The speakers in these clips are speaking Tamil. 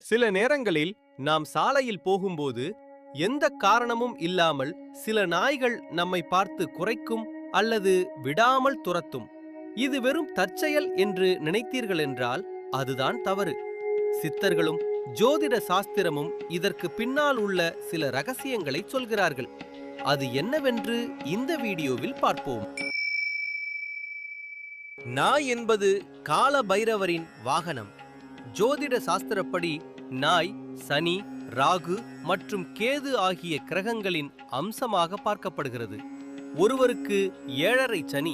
சில நேரங்களில் நாம் சாலையில் போகும்போது எந்த காரணமும் இல்லாமல் சில நாய்கள் நம்மை பார்த்து குரைக்கும் அல்லது விடாமல் துரத்தும். இது வெறும் தற்செயல் என்று நினைத்தீர்கள் என்றால் அதுதான் தவறு. சித்தர்களும் ஜோதிட சாஸ்திரமும் இதற்கு பின்னால் உள்ள சில ரகசியங்களை சொல்கிறார்கள். அது என்னவென்று இந்த வீடியோவில் பார்ப்போம். நாய் என்பது கால பைரவரின் வாகனம். ஜோதிட சாஸ்திரப்படி நாய் சனி, ராகு மற்றும் கேது ஆகிய கிரகங்களின் அம்சமாக பார்க்கப்படுகிறது. ஒருவருக்கு 7.5 சனி,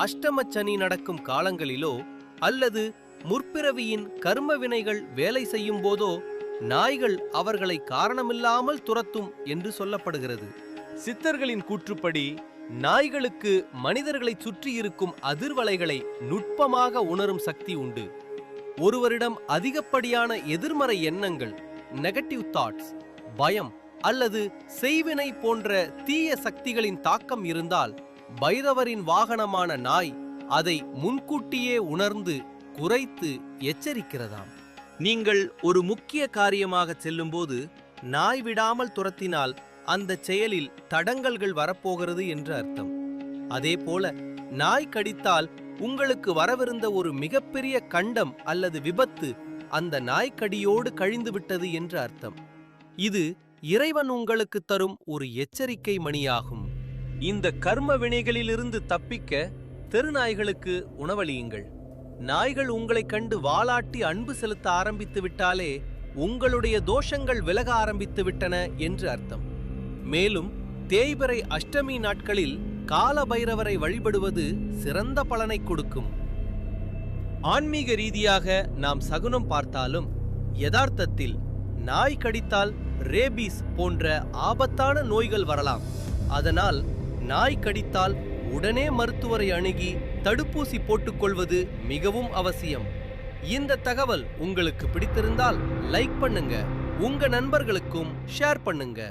அஷ்டம சனி நடக்கும் காலங்களிலோ அல்லது முற்பிறவியின் கர்ம வினைகள் வேலை செய்யும் போதோ நாய்கள் அவர்களை காரணமில்லாமல் துரத்தும் என்று சொல்லப்படுகிறது. சித்தர்களின் கூற்றுப்படி நாய்களுக்கு மனிதர்களை சுற்றி இருக்கும் அதிர்வலைகளை நுட்பமாக உணரும் சக்தி உண்டு. ஒருவரிடம் அதிகப்படியான எதிர்மறை எண்ணங்கள், நெகட்டிவ் தாட்ஸ், பயம் அல்லது செய்வினை போன்ற தீய சக்திகளின் தாக்கம் இருந்தால் பைரவரின் வாகனமான நாய் அதை முன்கூட்டியே உணர்ந்து குறைத்து எச்சரிக்கிறதாம். நீங்கள் ஒரு முக்கிய காரியமாக செல்லும்போது நாய் விடாமல் துரத்தினால் அந்த செயலில் தடங்கல்கள் வரப்போகிறது என்று அர்த்தம். அதேபோல நாய் கடித்தால் உங்களுக்கு வரவிருந்த ஒரு மிகப்பெரிய கண்டம் அல்லது விபத்து அந்த நாய்க்கடியோடு கழிந்துவிட்டது என்று அர்த்தம். இது இறைவன் உங்களுக்கு தரும் ஒரு எச்சரிக்கை மணியாகும். இந்த கர்ம வினைகளிலிருந்து தப்பிக்க தெருநாய்களுக்கு உணவளியுங்கள். நாய்கள் உங்களை கண்டு வாலாட்டி அன்பு செலுத்த ஆரம்பித்து விட்டாலே உங்களுடைய தோஷங்கள் விலக ஆரம்பித்து விட்டன என்று அர்த்தம். மேலும் தேய்பிறை அஷ்டமி நாட்களில் கால பைரவரை வழிபடுவது சிறந்த பலனை கொடுக்கும். ஆன்மீக ரீதியாக நாம் சகுனம் பார்த்தாலும் யதார்த்தத்தில் நாய் கடித்தால் ரேபீஸ் போன்ற ஆபத்தான நோய்கள் வரலாம். அதனால் நாய் கடித்தால் உடனே மருத்துவரை அணுகி தடுப்பூசி போட்டுக்கொள்வது மிகவும் அவசியம். இந்த தகவல் உங்களுக்கு பிடித்திருந்தால் லைக் பண்ணுங்க, உங்க நண்பர்களுக்கும் ஷேர் பண்ணுங்க.